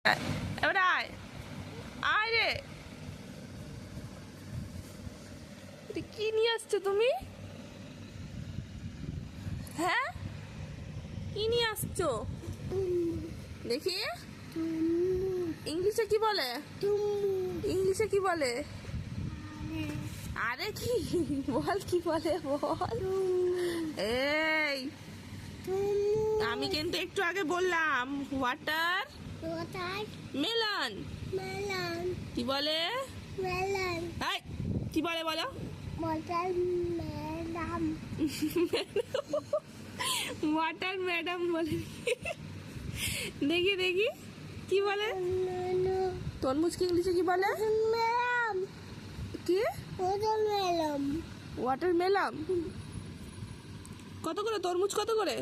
এবার আয় আয় রে। কি নিয়ে আসছো তুমি? হ্যাঁ, কি নিয়ে আসছো দেখি? ইংলিশে কি বলে? ইংলিশে কি বলে? আরে কি বল, কি বলে বল। এই আমি কিন্তু একটু আগে বললাম ওয়াটার মেলন। কি বলে? এই, কি বলে বলো? ওয়াটার ম্যাডাম বলে। দেখি দেখি কি বলে? তরমুজকে ইংলিশে কি বলে? কি? Watermelon. কত করে তরমুজ, কত করে?